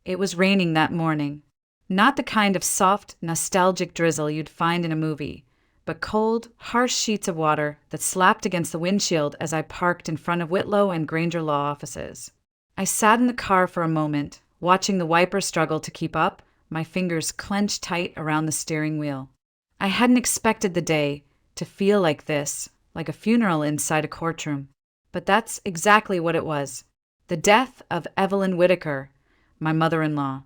It was raining that morning. Not the kind of soft, nostalgic drizzle you'd find in a movie, but cold, harsh sheets of water that slapped against the windshield as I parked in front of Whitlow and Granger law offices. I sat in the car for a moment, watching the wiper struggle to keep up, my fingers clenched tight around the steering wheel. I hadn't expected the day to feel like this, like a funeral inside a courtroom. But that's exactly what it was. The death of Evelyn Whittaker, my mother-in-law,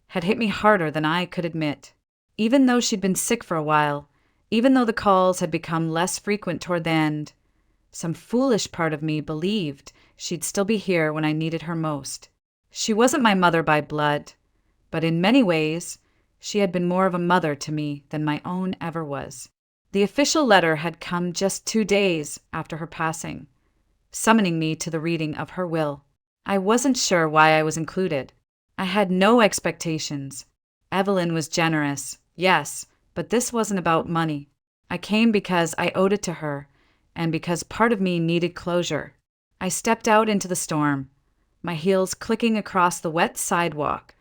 had hit me harder than I could admit. Even though she'd been sick for a while, even though the calls had become less frequent toward the end, some foolish part of me believed she'd still be here when I needed her most. She wasn't my mother by blood, but in many ways, she had been more of a mother to me than my own ever was. The official letter had come just 2 days after her passing, summoning me to the reading of her will. I wasn't sure why I was included. I had no expectations. Evelyn was generous, yes, but this wasn't about money. I came because I owed it to her, and because part of me needed closure. I stepped out into the storm, my heels clicking across the wet sidewalk,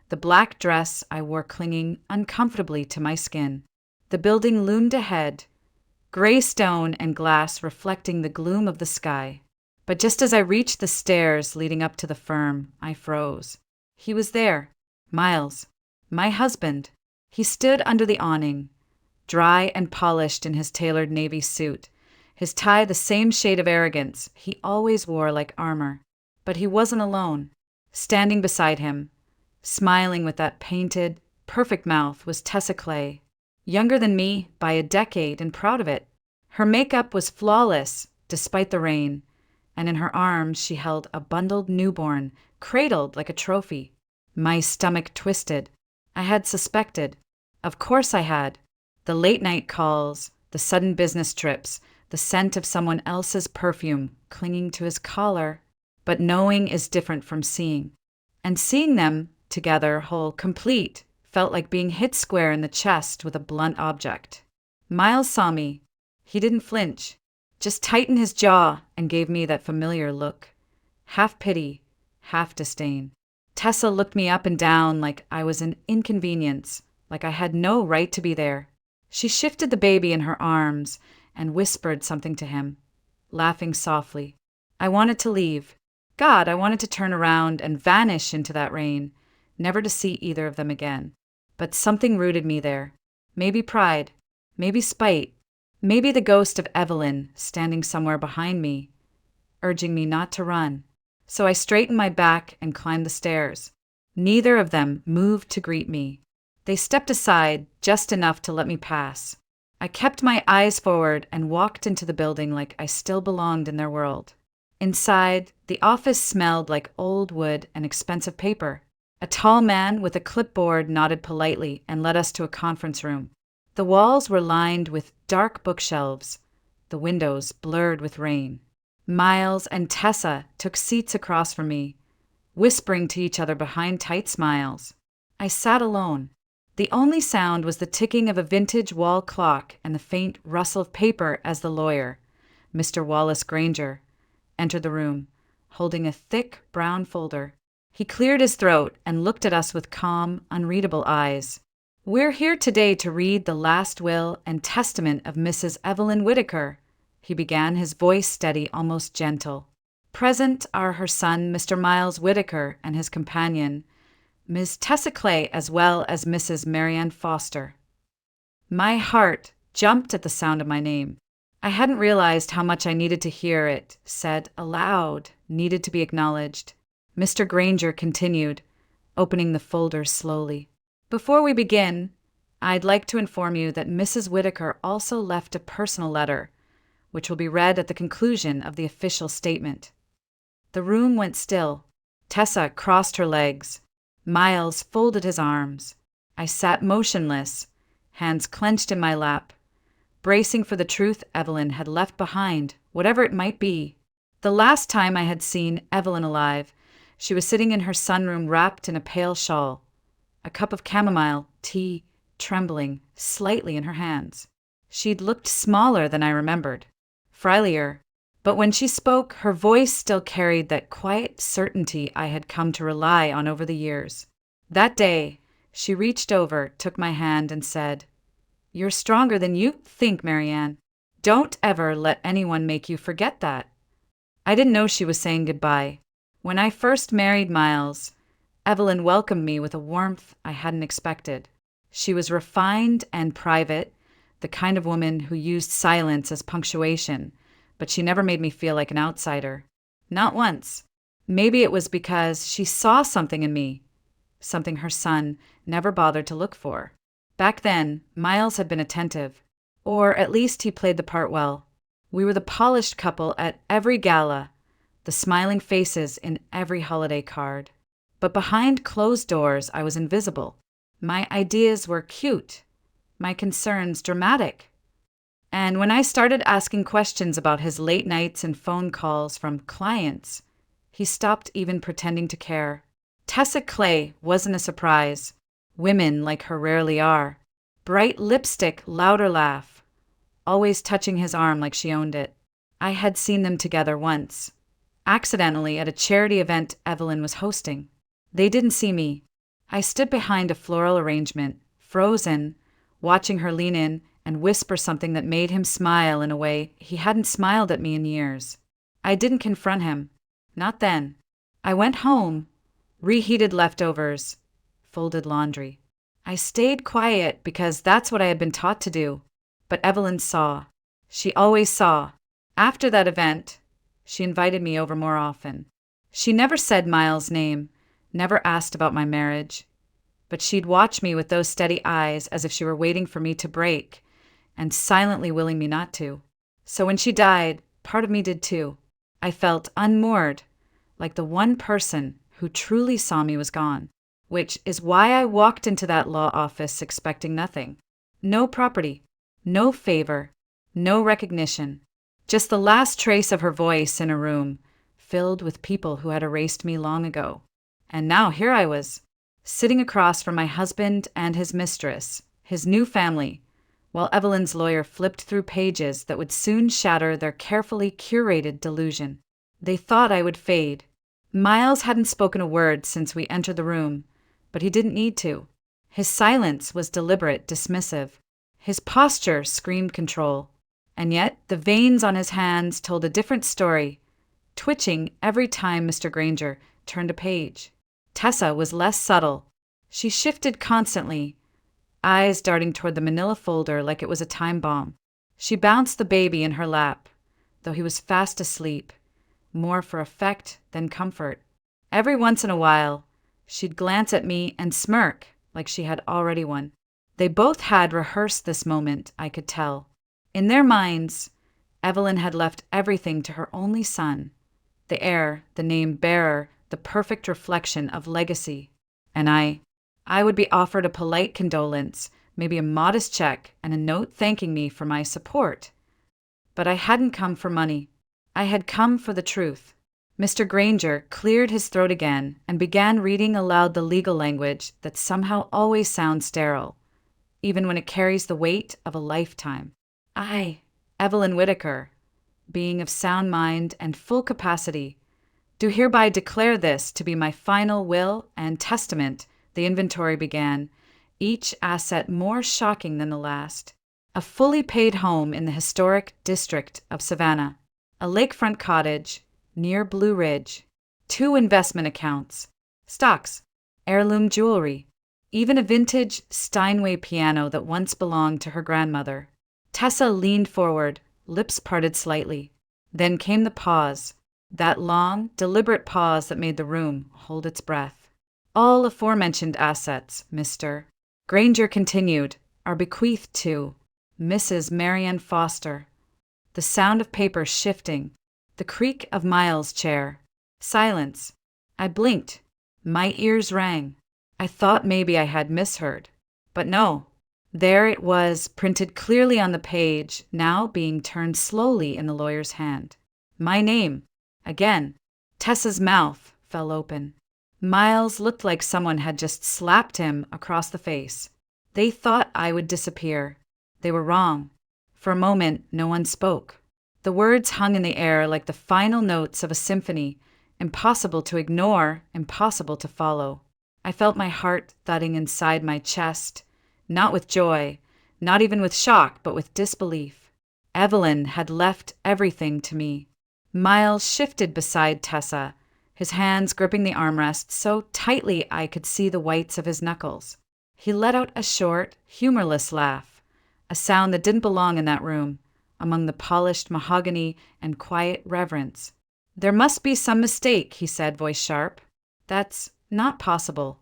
the black dress I wore clinging uncomfortably to my skin. The building loomed ahead, gray stone and glass reflecting the gloom of the sky. But just as I reached the stairs leading up to the firm, I froze. He was there, Miles, my husband. He stood under the awning, dry and polished in his tailored navy suit, his tie the same shade of arrogance he always wore like armor. But he wasn't alone. Standing beside him, smiling with that painted, perfect mouth, was Tessa Clay, younger than me by a decade and proud of it. Her makeup was flawless, despite the rain, and in her arms she held a bundled newborn, cradled like a trophy. My stomach twisted. I had suspected. Of course I had. The late-night calls, the sudden business trips, the scent of someone else's perfume clinging to his collar. But knowing is different from seeing. And seeing them together, whole, complete, felt like being hit square in the chest with a blunt object. Miles saw me. He didn't flinch, just tightened his jaw and gave me that familiar look. Half pity, half disdain. Tessa looked me up and down like I was an inconvenience, like I had no right to be there. She shifted the baby in her arms and whispered something to him, laughing softly. I wanted to leave. God, I wanted to turn around and vanish into that rain, never to see either of them again. But something rooted me there. Maybe pride, maybe spite, maybe the ghost of Evelyn standing somewhere behind me, urging me not to run. So I straightened my back and climbed the stairs. Neither of them moved to greet me. They stepped aside just enough to let me pass. I kept my eyes forward and walked into the building like I still belonged in their world. Inside, the office smelled like old wood and expensive paper. A tall man with a clipboard nodded politely and led us to a conference room. The walls were lined with dark bookshelves, the windows blurred with rain. Miles and Tessa took seats across from me, whispering to each other behind tight smiles. I sat alone. The only sound was the ticking of a vintage wall clock and the faint rustle of paper as the lawyer, Mr. Wallace Granger, entered the room, holding a thick brown folder. He cleared his throat and looked at us with calm, unreadable eyes. "We're here today to read the last will and testament of Mrs. Evelyn Whittaker," he began, his voice steady, almost gentle. "Present are her son, Mr. Miles Whittaker, and his companion, Ms. Tessa Clay, as well as Mrs. Marianne Foster." My heart jumped at the sound of my name. I hadn't realized how much I needed to hear it said aloud, needed to be acknowledged. Mr. Granger continued, opening the folder slowly. "Before we begin, I'd like to inform you that Mrs. Whittaker also left a personal letter, which will be read at the conclusion of the official statement." The room went still. Tessa crossed her legs. Miles folded his arms. I sat motionless, hands clenched in my lap, bracing for the truth Evelyn had left behind, whatever it might be. The last time I had seen Evelyn alive, she was sitting in her sunroom wrapped in a pale shawl, a cup of chamomile tea trembling slightly in her hands. She'd looked smaller than I remembered, frilier, but when she spoke, her voice still carried that quiet certainty I had come to rely on over the years. That day, she reached over, took my hand, and said, "You're stronger than you think, Marianne. Don't ever let anyone make you forget that." I didn't know she was saying goodbye. When I first married Miles, Evelyn welcomed me with a warmth I hadn't expected. She was refined and private, the kind of woman who used silence as punctuation, but she never made me feel like an outsider. Not once. Maybe it was because she saw something in me, something her son never bothered to look for. Back then, Miles had been attentive, or at least he played the part well. We were the polished couple at every gala, the smiling faces in every holiday card. But behind closed doors, I was invisible. My ideas were cute, my concerns dramatic. And when I started asking questions about his late nights and phone calls from clients, he stopped even pretending to care. Tessa Clay wasn't a surprise. Women like her rarely are. Bright lipstick, louder laugh, always touching his arm like she owned it. I had seen them together once, accidentally at a charity event Evelyn was hosting. They didn't see me. I stood behind a floral arrangement, frozen, watching her lean in and whisper something that made him smile in a way he hadn't smiled at me in years. I didn't confront him. Not then. I went home, reheated leftovers, folded laundry. I stayed quiet because that's what I had been taught to do. But Evelyn saw. She always saw. After that event, she invited me over more often. She never said Miles' name, never asked about my marriage. But she'd watch me with those steady eyes as if she were waiting for me to break and silently willing me not to. So when she died, part of me did too. I felt unmoored, like the one person who truly saw me was gone, which is why I walked into that law office expecting nothing. No property, no favor, no recognition, just the last trace of her voice in a room filled with people who had erased me long ago. And now here I was, sitting across from my husband and his mistress, his new family, while Evelyn's lawyer flipped through pages that would soon shatter their carefully curated delusion. They thought I would fade. Miles hadn't spoken a word since we entered the room, but he didn't need to. His silence was deliberate, dismissive. His posture screamed control. And yet the veins on his hands told a different story, twitching every time Mr. Granger turned a page. Tessa was less subtle. She shifted constantly, eyes darting toward the manila folder like it was a time bomb. She bounced the baby in her lap, though he was fast asleep, more for effect than comfort. Every once in a while, she'd glance at me and smirk like she had already won. They both had rehearsed this moment, I could tell. In their minds, Evelyn had left everything to her only son, the heir, the name bearer, the perfect reflection of legacy. And I would be offered a polite condolence, maybe a modest check, and a note thanking me for my support. But I hadn't come for money. I had come for the truth. Mr. Granger cleared his throat again and began reading aloud the legal language that somehow always sounds sterile, even when it carries the weight of a lifetime. I, Evelyn Whitaker, being of sound mind and full capacity, do hereby declare this to be my final will and testament. The inventory began, each asset more shocking than the last. A fully paid home in the historic district of Savannah, a lakefront cottage near Blue Ridge, 2 investment accounts, stocks, heirloom jewelry, even a vintage Steinway piano that once belonged to her grandmother. Tessa leaned forward, lips parted slightly. Then came the pause, that long, deliberate pause that made the room hold its breath. All aforementioned assets, Mr. Granger continued, are bequeathed to Mrs. Marianne Foster. The sound of paper shifting, the creak of Miles' chair. Silence. I blinked. My ears rang. I thought maybe I had misheard. But no. There it was, printed clearly on the page, now being turned slowly in the lawyer's hand. My name. Again. Tessa's mouth fell open. Miles looked like someone had just slapped him across the face. They thought I would disappear. They were wrong. For a moment, no one spoke. The words hung in the air like the final notes of a symphony, impossible to ignore, impossible to follow. I felt my heart thudding inside my chest, not with joy, not even with shock, but with disbelief. Evelyn had left everything to me. Miles shifted beside Tessa, his hands gripping the armrest so tightly I could see the whites of his knuckles. He let out a short, humorless laugh, a sound that didn't belong in that room, among the polished mahogany and quiet reverence. "There must be some mistake," he said, voice sharp. "That's not possible."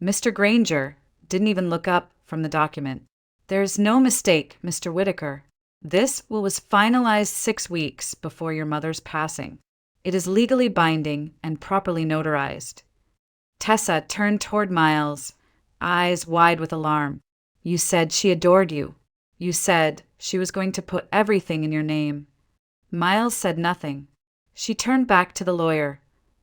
Mr. Granger didn't even look up from the document. "There's no mistake, Mr. Whitaker. This will was finalized 6 weeks before your mother's passing. It is legally binding and properly notarized." Tessa turned toward Miles, eyes wide with alarm. "You said she adored you. You said she was going to put everything in your name." Miles said nothing. She turned back to the lawyer,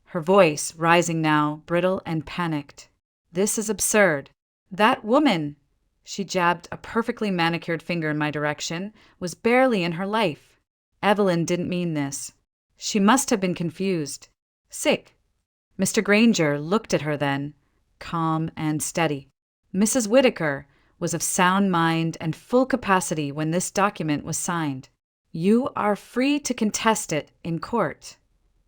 her voice rising now, brittle and panicked. "This is absurd. That woman," she jabbed a perfectly manicured finger in my direction, "was barely in her life. Evelyn didn't mean this. She must have been confused. Sick." Mr. Granger looked at her then, calm and steady. "Mrs. Whitaker was of sound mind and full capacity when this document was signed. You are free to contest it in court.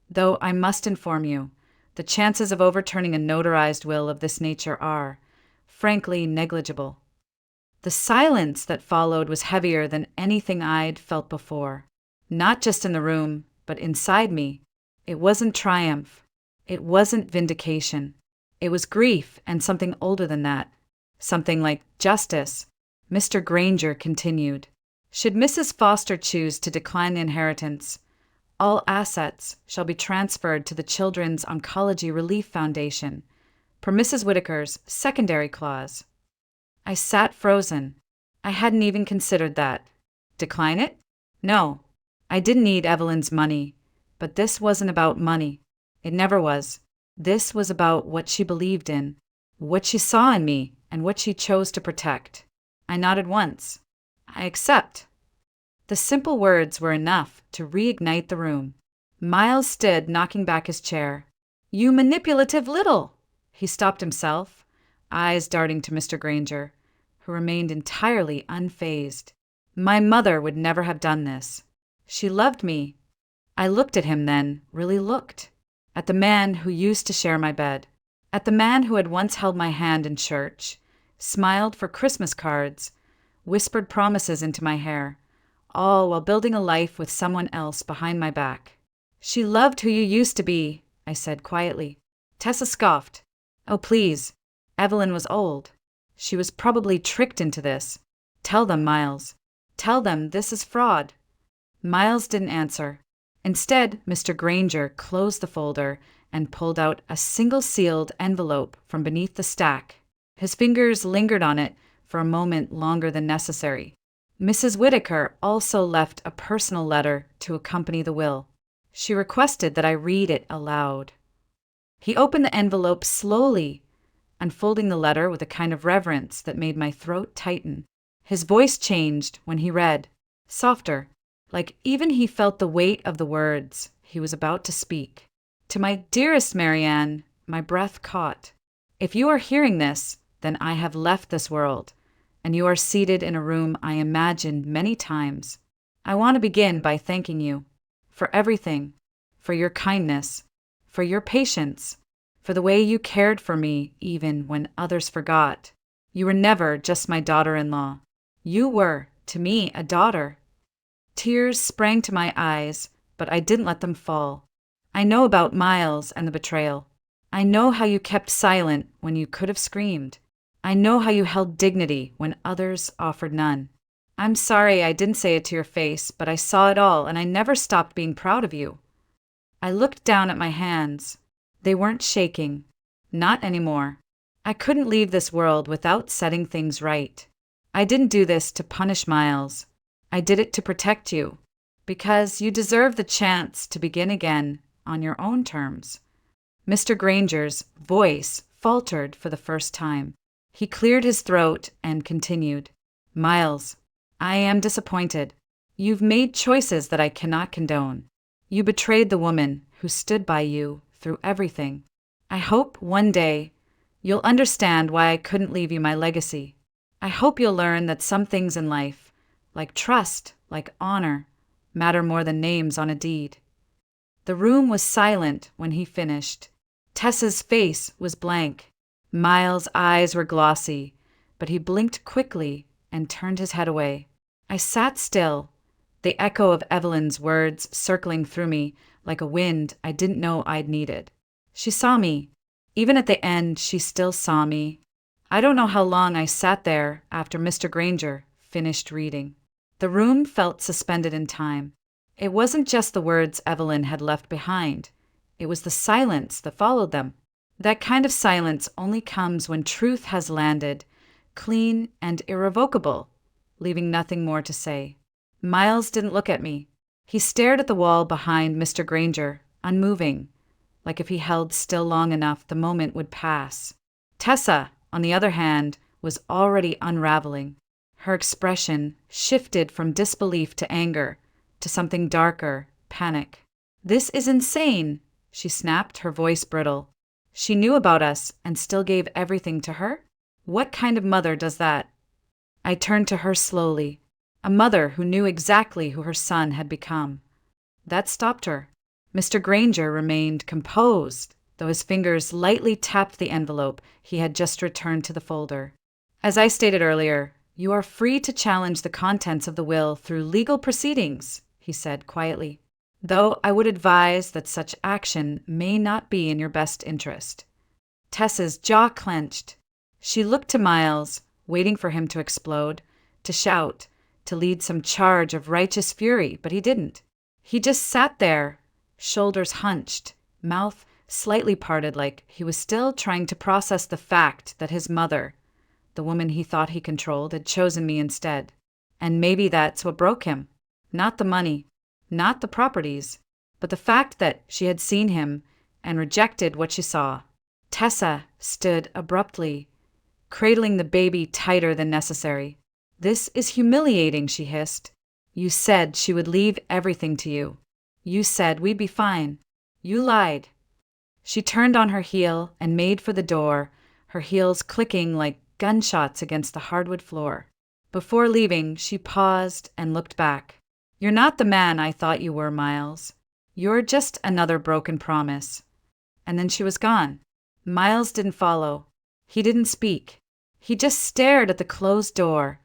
Though I must inform you, the chances of overturning a notarized will of this nature are, frankly, negligible." The silence that followed was heavier than anything I'd felt before, not just in the room, but inside me. It wasn't triumph. It wasn't vindication. It was grief and something older than that. Something like justice. Mr. Granger continued. "Should Mrs. Foster choose to decline the inheritance, all assets shall be transferred to the Children's Oncology Relief Foundation, per Mrs. Whitaker's secondary clause." I sat frozen. I hadn't even considered that. Decline it? No. I didn't need Evelyn's money, but this wasn't about money. It never was. This was about what she believed in, what she saw in me, and what she chose to protect. I nodded once. "I accept." The simple words were enough to reignite the room. Miles stood, knocking back his chair. "You manipulative little!" He stopped himself, eyes darting to Mr. Granger, who remained entirely unfazed. "My mother would never have done this. She loved me." I looked at him then, really looked. At the man who used to share my bed. At the man who had once held my hand in church, smiled for Christmas cards, whispered promises into my hair, all while building a life with someone else behind my back. "She loved who you used to be," I said quietly. Tessa scoffed. "Oh, please. Evelyn was old. She was probably tricked into this. Tell them, Miles. Tell them this is fraud." Miles didn't answer. Instead, Mr. Granger closed the folder and pulled out a single sealed envelope from beneath the stack. His fingers lingered on it for a moment longer than necessary. Mrs. Whitaker also left a personal letter to accompany the will. She requested that I read it aloud. He opened the envelope slowly, unfolding the letter with a kind of reverence that made my throat tighten. His voice changed when he read, softer, like even he felt the weight of the words he was about to speak. "To my dearest Marianne," my breath caught. "If you are hearing this, then I have left this world, and you are seated in a room I imagined many times. I want to begin by thanking you for everything, for your kindness, for your patience, for the way you cared for me even when others forgot. You were never just my daughter-in-law. You were, to me, a daughter." Tears sprang to my eyes, but I didn't let them fall. I know about Miles and the betrayal. I know how you kept silent when you could have screamed. I know how you held dignity when others offered none. I'm sorry I didn't say it to your face, but I saw it all and I never stopped being proud of you. I looked down at my hands. They weren't shaking. Not anymore. I couldn't leave this world without setting things right. I didn't do this to punish Miles. I did it to protect you, because you deserve the chance to begin again on your own terms. Mr. Granger's voice faltered for the first time. He cleared his throat and continued. "Miles, I am disappointed. You've made choices that I cannot condone. You betrayed the woman who stood by you through everything. I hope one day You'll understand why I couldn't leave you my legacy. I hope you'll learn that some things in life, like trust, like honor, matter more than names on a deed." The room was silent when he finished. Tessa's face was blank. Miles' eyes were glossy, but he blinked quickly and turned his head away. I sat still, the echo of Evelyn's words circling through me like a wind I didn't know I'd needed. She saw me. Even at the end, she still saw me. I don't know how long I sat there after Mr. Granger finished reading. The room felt suspended in time. It wasn't just the words Evelyn had left behind. It was the silence that followed them. That kind of silence only comes when truth has landed, clean and irrevocable, leaving nothing more to say. Miles didn't look at me. He stared at the wall behind Mr. Granger, unmoving, like if he held still long enough the moment would pass. Tessa, on the other hand, was already unraveling. Her expression shifted from disbelief to anger, to something darker, panic. "This is insane," she snapped, her voice brittle. She knew about us and still gave everything to her? What kind of mother does that? I turned to her slowly, a mother who knew exactly who her son had become. That stopped her. Mr. Granger remained composed, though his fingers lightly tapped the envelope he had just returned to the folder. "As I stated earlier, you are free to challenge the contents of the will through legal proceedings," he said quietly, "though I would advise that such action may not be in your best interest." Tessa's jaw clenched. She looked to Miles, waiting for him to explode, to shout, to lead some charge of righteous fury, but he didn't. He just sat there, shoulders hunched, mouth slightly parted like he was still trying to process the fact that his mother, the woman he thought he controlled, had chosen me instead. And maybe that's what broke him. Not the money, not the properties, but the fact that she had seen him and rejected what she saw. Tessa stood abruptly, cradling the baby tighter than necessary. "This is humiliating," she hissed. "You said she would leave everything to you. You said we'd be fine. You lied." She turned on her heel and made for the door, her heels clicking like gunshots against the hardwood floor. Before leaving, she paused and looked back. "You're not the man I thought you were, Miles. You're just another broken promise." And then she was gone. Miles didn't follow. He didn't speak. He just stared at the closed door,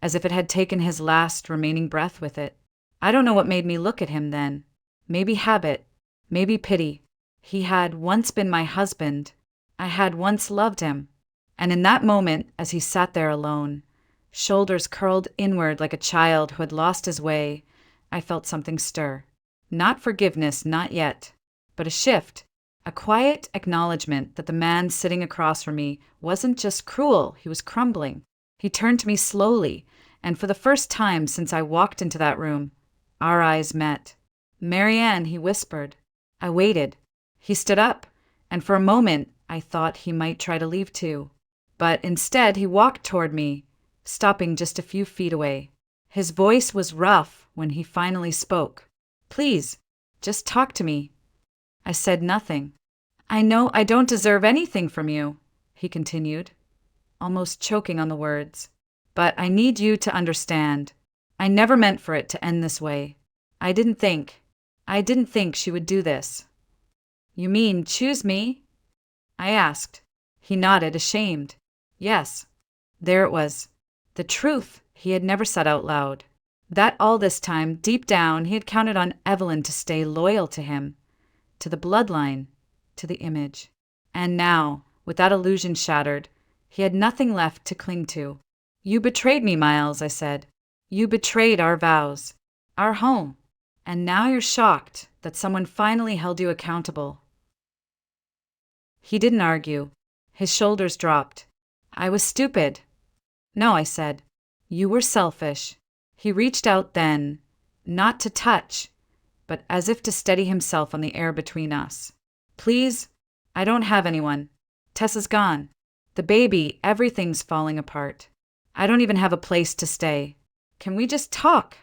as if it had taken his last remaining breath with it. I don't know what made me look at him then. Maybe habit, maybe pity. He had once been my husband. I had once loved him. And in that moment, as he sat there alone, shoulders curled inward like a child who had lost his way, I felt something stir. Not forgiveness, not yet, but a shift, a quiet acknowledgement that the man sitting across from me wasn't just cruel, he was crumbling. He turned to me slowly, and for the first time since I walked into that room, our eyes met. "Marianne," he whispered. I waited. He stood up, and for a moment I thought he might try to leave too. But instead he walked toward me, stopping just a few feet away. His voice was rough when he finally spoke. "Please, just talk to me." I said nothing. "I know I don't deserve anything from you," he continued, almost choking on the words. "But I need you to understand. I never meant for it to end this way. I didn't think she would do this." "You mean choose me?" I asked. He nodded, ashamed. Yes. There it was. The truth he had never said out loud. That all this time, deep down, he had counted on Evelyn to stay loyal to him, to the bloodline, to the image. And now, with that illusion shattered, he had nothing left to cling to. "You betrayed me, Miles," I said. "You betrayed our vows, our home. And now you're shocked that someone finally held you accountable." He didn't argue. His shoulders dropped. "I was stupid." "No," I said. "You were selfish." He reached out then, not to touch, but as if to steady himself on the air between us. "Please, I don't have anyone. Tessa's gone. The baby, everything's falling apart. I don't even have a place to stay. Can we just talk?"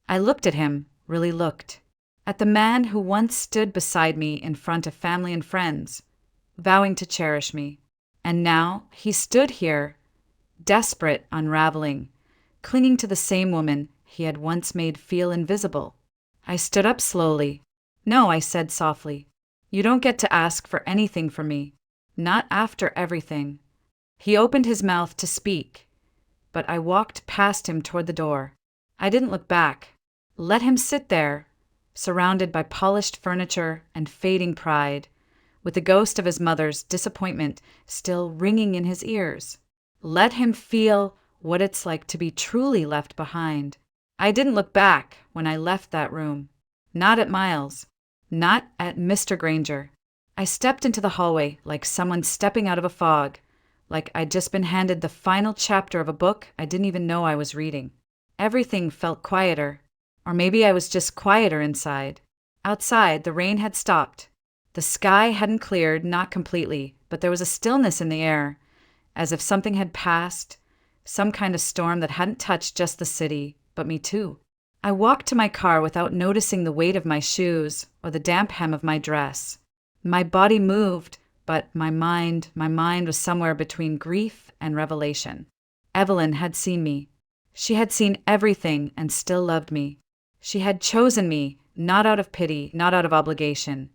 I looked at him, really looked. At the man who once stood beside me in front of family and friends, vowing to cherish me. And now he stood here, desperate, unraveling, clinging to the same woman he had once made feel invisible. I stood up slowly. "No," I said softly. "You don't get to ask for anything from me. Not after everything." He opened his mouth to speak, but I walked past him toward the door. I didn't look back. Let him sit there, surrounded by polished furniture and fading pride, with the ghost of his mother's disappointment still ringing in his ears. Let him feel what it's like to be truly left behind. I didn't look back when I left that room. Not at Miles. Not at Mr. Granger. I stepped into the hallway like someone stepping out of a fog, like I'd just been handed the final chapter of a book I didn't even know I was reading. Everything felt quieter, or maybe I was just quieter inside. Outside, the rain had stopped. The sky hadn't cleared, not completely, but there was a stillness in the air, as if something had passed, some kind of storm that hadn't touched just the city, but me too. I walked to my car without noticing the weight of my shoes or the damp hem of my dress. My body moved, but my mind was somewhere between grief and revelation. Evelyn had seen me. She had seen everything and still loved me. She had chosen me, not out of pity, not out of obligation,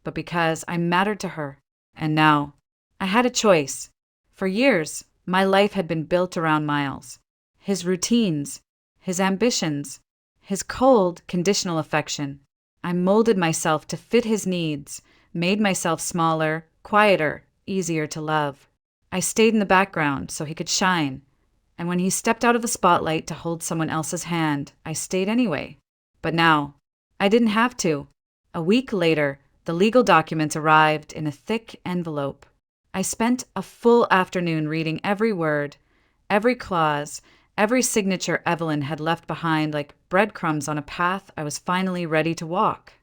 but because I mattered to her. And now, I had a choice. For years, my life had been built around Miles. His routines, his ambitions, his cold, conditional affection. I molded myself to fit his needs, made myself smaller, quieter, easier to love. I stayed in the background so he could shine, and when he stepped out of the spotlight to hold someone else's hand, I stayed anyway. But now, I didn't have to. A week later, the legal documents arrived in a thick envelope. I spent a full afternoon reading every word, every clause, every signature Evelyn had left behind like breadcrumbs on a path I was finally ready to walk.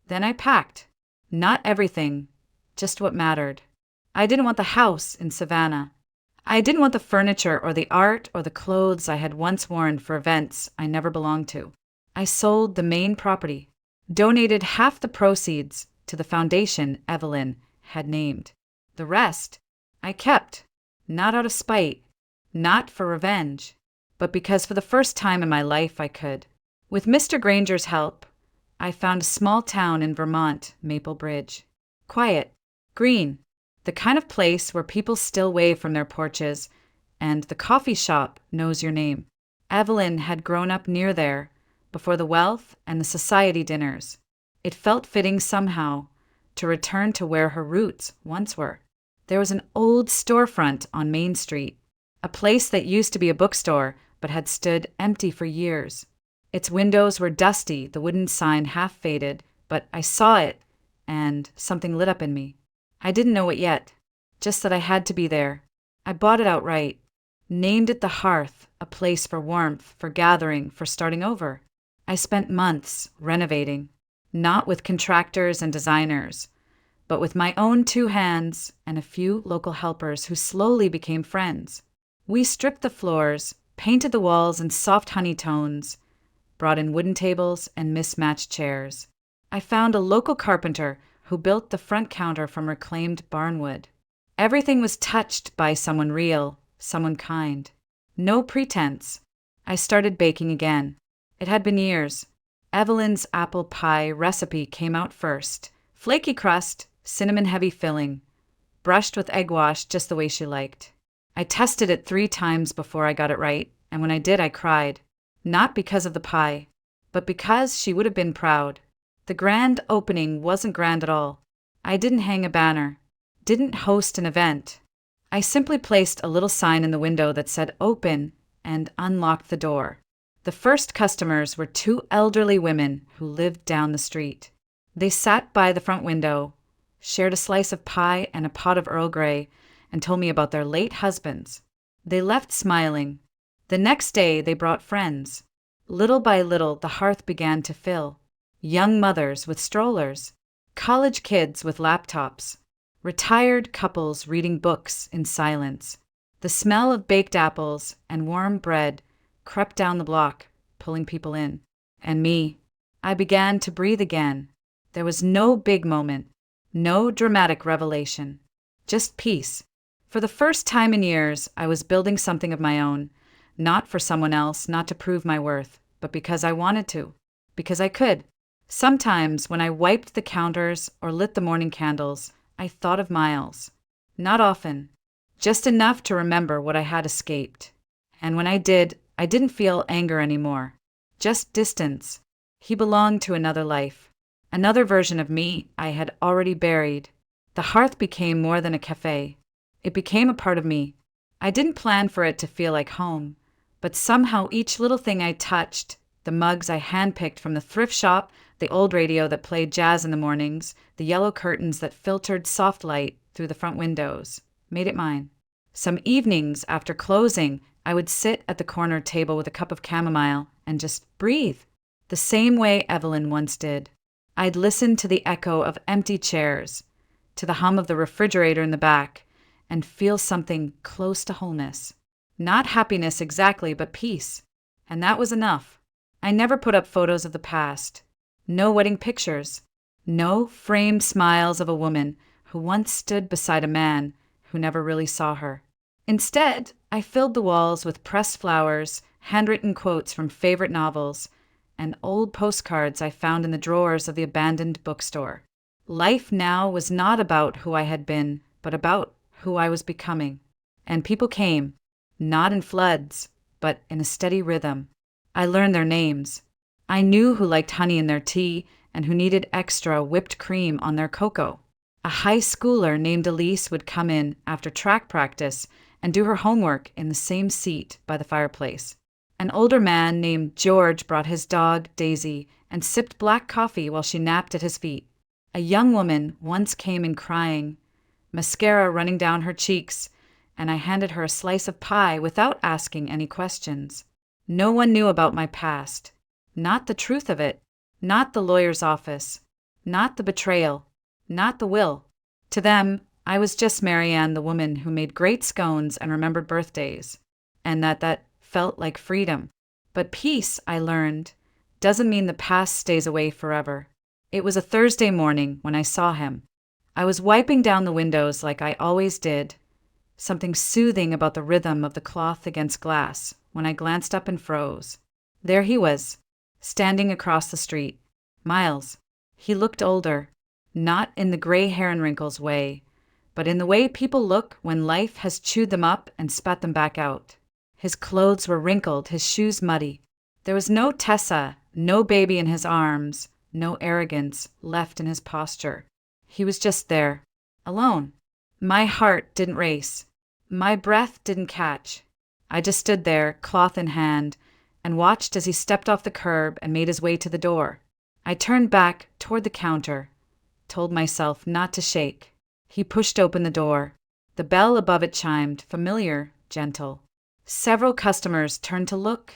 Then I packed. Not everything, just what mattered. I didn't want the house in Savannah. I didn't want the furniture or the art or the clothes I had once worn for events I never belonged to. I sold the main property, donated half the proceeds to the foundation Evelyn had named. The rest I kept, not out of spite, not for revenge, but because for the first time in my life I could. With Mr. Granger's help, I found a small town in Vermont, Maple Bridge. Quiet, green, the kind of place where people still wave from their porches, and the coffee shop knows your name. Evelyn had grown up near there, before the wealth and the society dinners. It felt fitting somehow to return to where her roots once were. There was an old storefront on Main Street, a place that used to be a bookstore but had stood empty for years. Its windows were dusty, the wooden sign half faded, but I saw it, and something lit up in me. I didn't know it yet, just that I had to be there. I bought it outright, named it the Hearth, a place for warmth, for gathering, for starting over. I spent months renovating, not with contractors and designers, but with my own 2 hands and a few local helpers who slowly became friends. We stripped the floors, painted the walls in soft honey tones, brought in wooden tables and mismatched chairs. I found a local carpenter who built the front counter from reclaimed barnwood. Everything was touched by someone real, someone kind. No pretense. I started baking again. It had been years. Evelyn's apple pie recipe came out first. Flaky crust, cinnamon-heavy filling, brushed with egg wash just the way she liked. I tested it 3 times before I got it right, and when I did, I cried. Not because of the pie, but because she would have been proud. The grand opening wasn't grand at all. I didn't hang a banner, didn't host an event. I simply placed a little sign in the window that said open and unlocked the door. The first customers were 2 elderly women who lived down the street. They sat by the front window, shared a slice of pie and a pot of Earl Grey, and told me about their late husbands. They left smiling. The next day they brought friends. Little by little the hearth began to fill. Young mothers with strollers, college kids with laptops, retired couples reading books in silence. The smell of baked apples and warm bread crept down the block, pulling people in. And me, I began to breathe again. There was no big moment, no dramatic revelation, just peace. For the first time in years, I was building something of my own, not for someone else, not to prove my worth, but because I wanted to, because I could. Sometimes, when I wiped the counters or lit the morning candles, I thought of Miles. Not often, just enough to remember what I had escaped. And when I did, I didn't feel anger anymore, just distance. He belonged to another life, another version of me I had already buried. The Hearth became more than a café. It became a part of me. I didn't plan for it to feel like home, but somehow each little thing I touched, the mugs I handpicked from the thrift shop, the old radio that played jazz in the mornings, the yellow curtains that filtered soft light through the front windows, made it mine. Some evenings after closing, I would sit at the corner table with a cup of chamomile and just breathe, the same way Evelyn once did. I'd listen to the echo of empty chairs, to the hum of the refrigerator in the back, and feel something close to wholeness. Not happiness exactly, but peace. And that was enough. I never put up photos of the past. No wedding pictures. No framed smiles of a woman who once stood beside a man who never really saw her. Instead, I filled the walls with pressed flowers, handwritten quotes from favorite novels, and old postcards I found in the drawers of the abandoned bookstore. Life now was not about who I had been, but about who I was becoming. And people came, not in floods, but in a steady rhythm. I learned their names. I knew who liked honey in their tea and who needed extra whipped cream on their cocoa. A high schooler named Elise would come in after track practice and do her homework in the same seat by the fireplace. An older man named George brought his dog, Daisy, and sipped black coffee while she napped at his feet. A young woman once came in crying, mascara running down her cheeks, and I handed her a slice of pie without asking any questions. No one knew about my past. Not the truth of it. Not the lawyer's office. Not the betrayal. Not the will. To them, I was just Marianne, the woman who made great scones and remembered birthdays. And that felt like freedom. But peace, I learned, doesn't mean the past stays away forever. It was a Thursday morning when I saw him. I was wiping down the windows like I always did. Something soothing about the rhythm of the cloth against glass when I glanced up and froze. There he was, standing across the street. Miles. He looked older, not in the gray hair and wrinkles way, but in the way people look when life has chewed them up and spat them back out. His clothes were wrinkled, his shoes muddy. There was no Tessa, no baby in his arms, no arrogance left in his posture. He was just there, alone. My heart didn't race. My breath didn't catch. I just stood there, cloth in hand, and watched as he stepped off the curb and made his way to the door. I turned back toward the counter, told myself not to shake. He pushed open the door. The bell above it chimed, familiar, gentle. Several customers turned to look,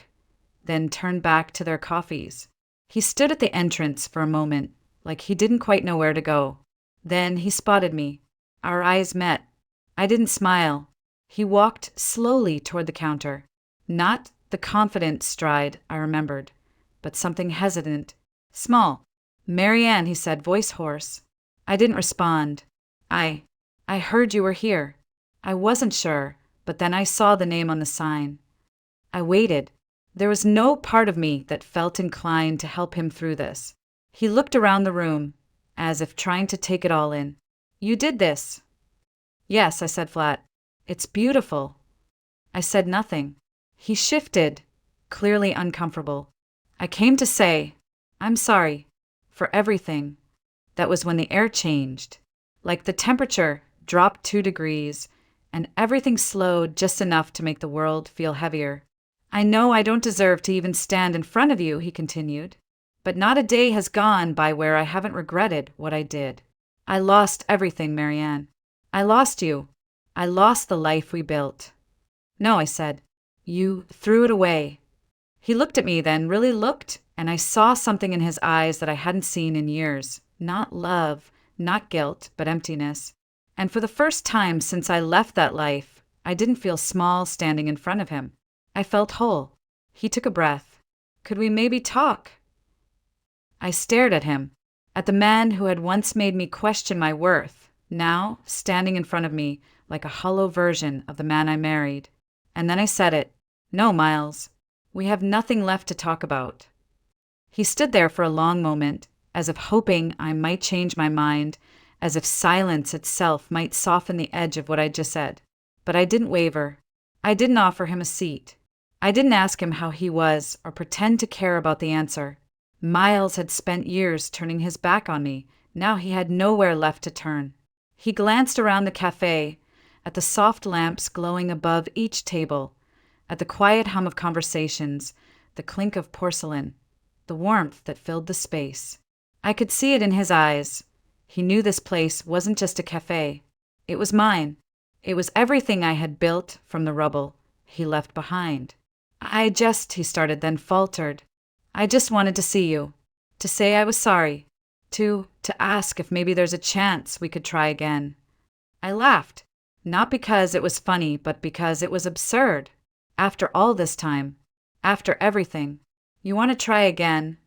then turned back to their coffees. He stood at the entrance for a moment, like he didn't quite know where to go. Then he spotted me. Our eyes met. I didn't smile. He walked slowly toward the counter. Not the confident stride I remembered, but something hesitant. Small. "Marianne," he said, voice hoarse. I didn't respond. I heard you were here. I wasn't sure, but then I saw the name on the sign. I waited. There was no part of me that felt inclined to help him through this. He looked around the room, as if trying to take it all in. "You did this?" "Yes," I said flat. "It's beautiful." I said nothing. He shifted, clearly uncomfortable. "I came to say, I'm sorry, for everything." That was when the air changed. Like the temperature dropped 2 degrees, and everything slowed just enough to make the world feel heavier. "I know I don't deserve to even stand in front of you," he continued, "but not a day has gone by where I haven't regretted what I did. I lost everything, Marianne. I lost you. I lost the life we built." "No," I said. "You threw it away." He looked at me then, really looked, and I saw something in his eyes that I hadn't seen in years. Not love, not guilt, but emptiness. And for the first time since I left that life, I didn't feel small standing in front of him. I felt whole. He took a breath. "Could we maybe talk?" I stared at him, at the man who had once made me question my worth, now, standing in front of me, like a hollow version of the man I married. And then I said it. No, Miles. We have nothing left to talk about. He stood there for a long moment, as if hoping I might change my mind, as if silence itself might soften the edge of what I just said. But I didn't waver. I didn't offer him a seat. I didn't ask him how he was or pretend to care about the answer. Miles had spent years turning his back on me. Now he had nowhere left to turn. He glanced around the café, at the soft lamps glowing above each table, at the quiet hum of conversations, the clink of porcelain, the warmth that filled the space. I could see it in his eyes. He knew this place wasn't just a café. It was mine. It was everything I had built from the rubble he left behind. He started, then faltered. I just wanted to see you, to say I was sorry, to ask if maybe there's a chance we could try again. I laughed, not because it was funny, but because it was absurd. After all this time, after everything, you want to try again?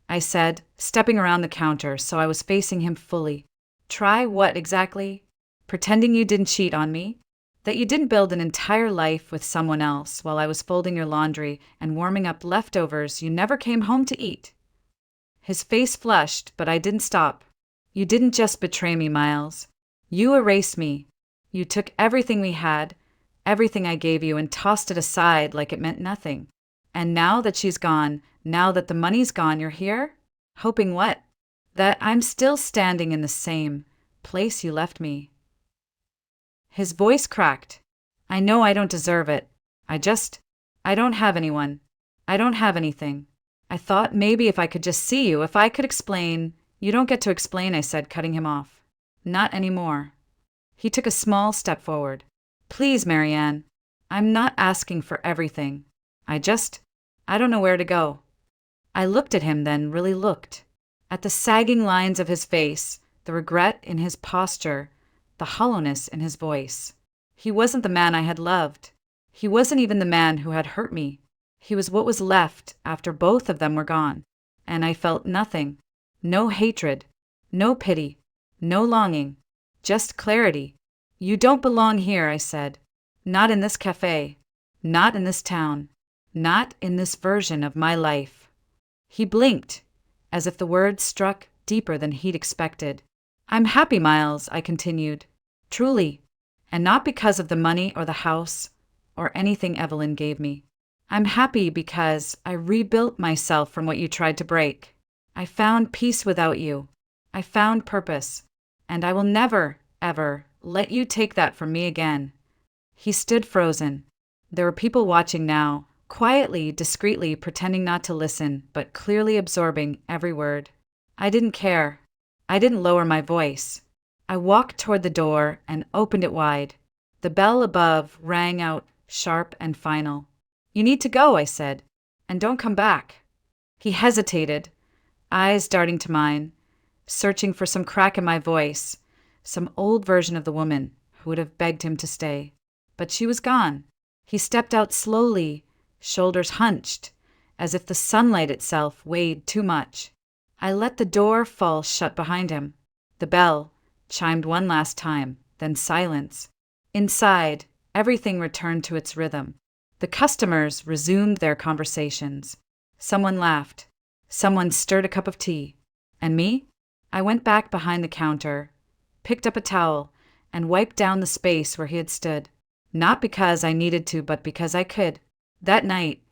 I said, stepping around the counter so I was facing him fully. Try what exactly? Pretending you didn't cheat on me? That you didn't build an entire life with someone else while I was folding your laundry and warming up leftovers you never came home to eat? His face flushed, but I didn't stop. You didn't just betray me, Miles. You erased me. You took everything we had, everything I gave you, and tossed it aside like it meant nothing. And now that she's gone, now that the money's gone, you're here? Hoping what? That I'm still standing in the same place you left me. His voice cracked. I know I don't deserve it. I don't have anyone. I don't have anything. I thought maybe if I could just see you, if I could explain. You don't get to explain, I said, cutting him off. Not anymore. He took a small step forward. Please, Marianne. I'm not asking for everything. I don't know where to go. I looked at him, then really looked. At the sagging lines of his face, the regret in his posture, the hollowness in his voice. He wasn't the man I had loved. He wasn't even the man who had hurt me. He was what was left after both of them were gone. And I felt nothing. No hatred. No pity. No longing. Just clarity. You don't belong here, I said. Not in this café. Not in this town. Not in this version of my life. He blinked, as if the words struck deeper than he'd expected. I'm happy, Miles, I continued. Truly. And not because of the money or the house or anything Evelyn gave me. I'm happy because I rebuilt myself from what you tried to break. I found peace without you. I found purpose. And I will never, ever let you take that from me again. He stood frozen. There were people watching now, quietly, discreetly, pretending not to listen, but clearly absorbing every word. I didn't care. I didn't lower my voice. I walked toward the door and opened it wide. The bell above rang out sharp and final. You need to go, I said, and don't come back. He hesitated, eyes darting to mine, searching for some crack in my voice, some old version of the woman who would have begged him to stay. But she was gone. He stepped out slowly, shoulders hunched, as if the sunlight itself weighed too much. I let the door fall shut behind him. The bell chimed one last time, then silence. Inside, everything returned to its rhythm. The customers resumed their conversations. Someone laughed. Someone stirred a cup of tea. And me? I went back behind the counter, picked up a towel, and wiped down the space where he had stood. Not because I needed to, but because I could. That night,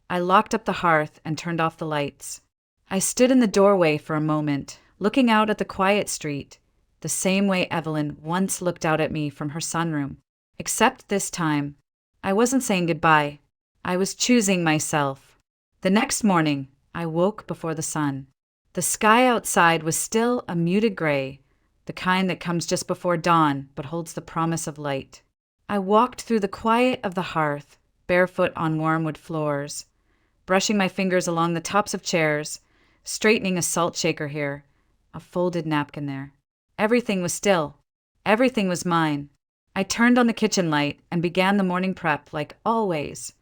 I locked up the hearth and turned off the lights. I stood in the doorway for a moment, looking out at the quiet street, the same way Evelyn once looked out at me from her sunroom. Except this time, I wasn't saying goodbye. I was choosing myself. The next morning, I woke before the sun. The sky outside was still a muted gray, the kind that comes just before dawn but holds the promise of light. I walked through the quiet of the hearth, barefoot on warm wood floors, brushing my fingers along the tops of chairs, straightening a salt shaker here, a folded napkin there. Everything was still. Everything was mine. I turned on the kitchen light and began the morning prep like always,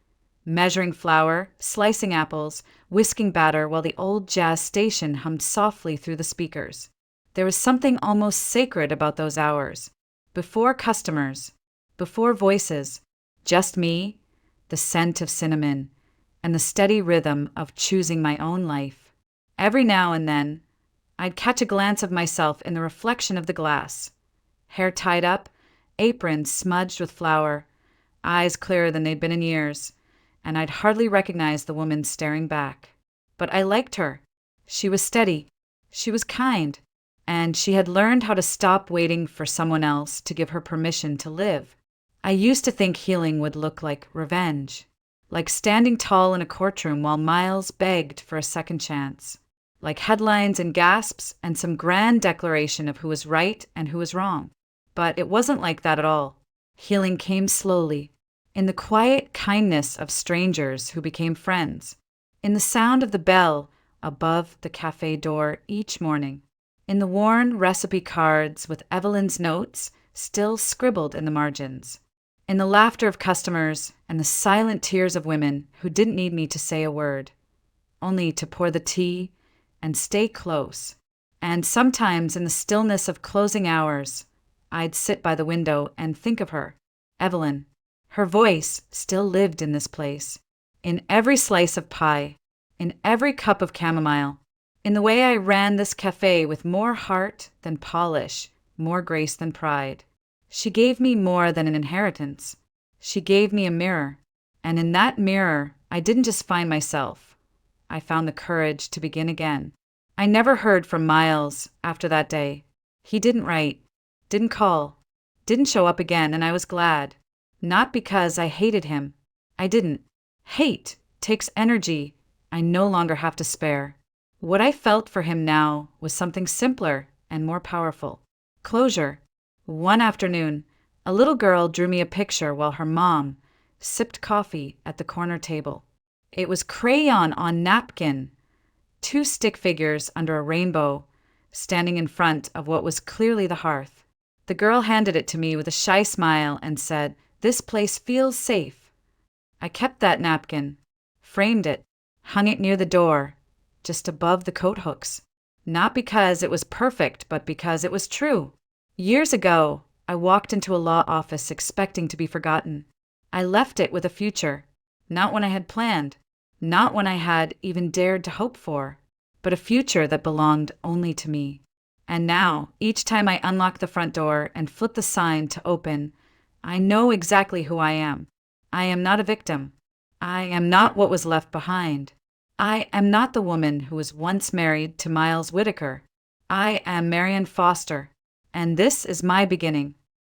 measuring flour, slicing apples, whisking batter while the old jazz station hummed softly through the speakers. There was something almost sacred about those hours. Before customers, before voices, just me, the scent of cinnamon, and the steady rhythm of choosing my own life. Every now and then, I'd catch a glance of myself in the reflection of the glass. Hair tied up, apron smudged with flour, eyes clearer than they'd been in years, and I'd hardly recognize the woman staring back. But I liked her. She was steady. She was kind. And she had learned how to stop waiting for someone else to give her permission to live. I used to think healing would look like revenge, like standing tall in a courtroom while Miles begged for a second chance, like headlines and gasps and some grand declaration of who was right and who was wrong. But it wasn't like that at all. Healing came slowly, in the quiet kindness of strangers who became friends, in the sound of the bell above the café door each morning, in the worn recipe cards with Evelyn's notes still scribbled in the margins, in the laughter of customers and the silent tears of women who didn't need me to say a word, only to pour the tea and stay close. And sometimes in the stillness of closing hours, I'd sit by the window and think of her, Evelyn. Her voice still lived in this place, in every slice of pie, in every cup of chamomile, in the way I ran this café with more heart than polish, more grace than pride. She gave me more than an inheritance. She gave me a mirror, and in that mirror, I didn't just find myself. I found the courage to begin again. I never heard from Miles after that day. He didn't write, didn't call, didn't show up again, and I was glad. Not because I hated him. I didn't. Hate takes energy I no longer have to spare. What I felt for him now was something simpler and more powerful. Closure. One afternoon, a little girl drew me a picture while her mom sipped coffee at the corner table. It was crayon on napkin, 2 stick figures under a rainbow, standing in front of what was clearly the hearth. The girl handed it to me with a shy smile and said, "This place feels safe." I kept that napkin, framed it, hung it near the door, just above the coat hooks. Not because it was perfect, but because it was true. Years ago, I walked into a law office expecting to be forgotten. I left it with a future, not one I had planned, not one I had even dared to hope for, but a future that belonged only to me. And now, each time I unlock the front door and flip the sign to open, I know exactly who I am. I am not a victim. I am not what was left behind. I am not the woman who was once married to Miles Whitaker. I am Marian Foster, and this is my beginning.